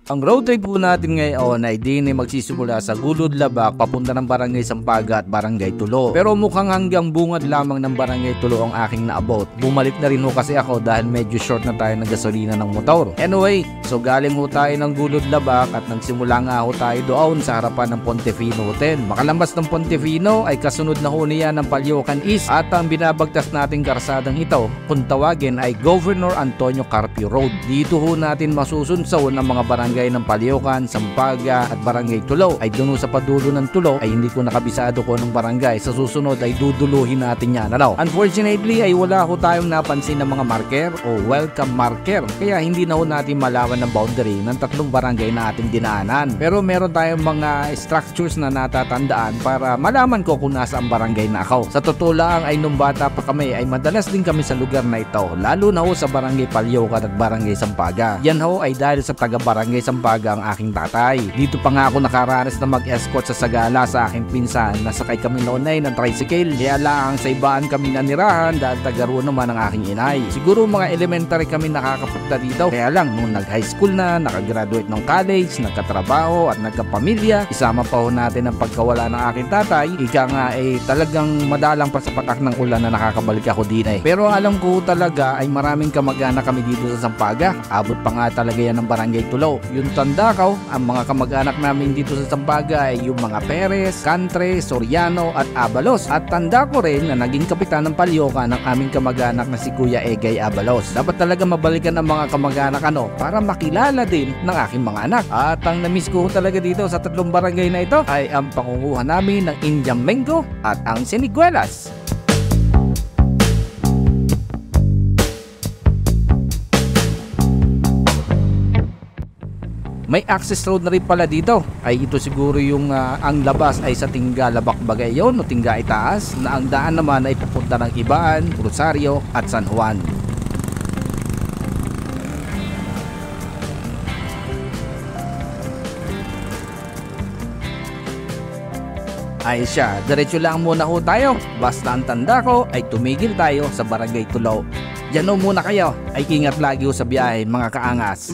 Ang road trip po natin ngayon ay din ay magsisimula sa Gulod Labak papunta ng Barangay Sampaga at Barangay Tulo. Pero mukhang hanggang bungad lamang ng Barangay Tulo ang aking naabot. Bumalik na rin ho kasi ako dahil medyo short na tayo ng gasolina ng motor. Anyway, so galing ho tayo ng Gulod Labak at nagsimula nga ho tayo doon sa harapan ng Pontefino Hotel. Makalambas ng Pontefino ay kasunod na ho niya ng Palyokan East at ang binabagtas nating karsadang ito kung tawagin ay Governor Antonio Carpio Road. Dito ho natin masusunsaw ng mga barangay ng Palyokan, Sampaga at Barangay Tulo. Ay doon sa padulo ng Tulo ay hindi ko nakabisado ko ng barangay. Sa susunod ay duduluhin natin yan. Unfortunately ay wala ho tayong napansin ng mga marker o welcome marker. Kaya hindi na ho natin malaman ng boundary ng tatlong barangay na ating dinaanan. Pero meron tayong mga structures na natatandaan para malaman ko kung nasa ang barangay na ako. Sa totoo lang ay nung bata pa kami ay madalas din kami sa lugar na ito. Lalo na ho sa Barangay Palyokan at Barangay Sampaga. Yan ho ay dahil sa taga-barangay Sampaga ang aking tatay. Dito pa nga ako nakaranas na mag-escort sa Sagala sa aking pinsan. Nasakay kami noon ay ng tricycle. Kaya lang sa ibaan kami nanirahan dahil tagaroon naman ang aking inay. Siguro mga elementary kami nakakapunta dito. Kaya lang nung nag-high school na, nakagraduate ng college, nagkatrabaho at nagkapamilya, isama pa ho natin ang pagkawala ng aking tatay. Ika nga talagang madalang pa sa patak ng ulan na nakakabalik ako din eh. Pero alam ko talaga ay maraming kamag-anak kami dito sa Sampaga. Abot pa nga talaga yan ng Barangay Tulo. Yung tanda ko, ang mga kamag-anak namin dito sa Sampaga ay yung mga Perez, Cantre, Soriano at Abalos. At tanda ko rin na naging kapitan ng Palyokan ng aming kamag-anak na si Kuya Egay Abalos. Dapat talaga mabalikan ang mga kamag-anak para makilala din ng aking mga anak. At ang namiss ko talaga dito sa tatlong barangay na ito ay ang pangunguha namin ng Indian Mango at ang Siniguelas. May access road na rin pala dito. Ay ito siguro yung ang labas ay sa Tingga Labak Bagayon o Tingga Itaas na ang daan naman ay papunta ng Ibaan, Rosario at San Juan. Ay siya, diretso lang muna ho tayo. Basta ang tanda ko ay tumigil tayo sa Barangay Tulo. Diyan ho muna kayo. Ay ingat lagi ho sa biyahe mga kaangas.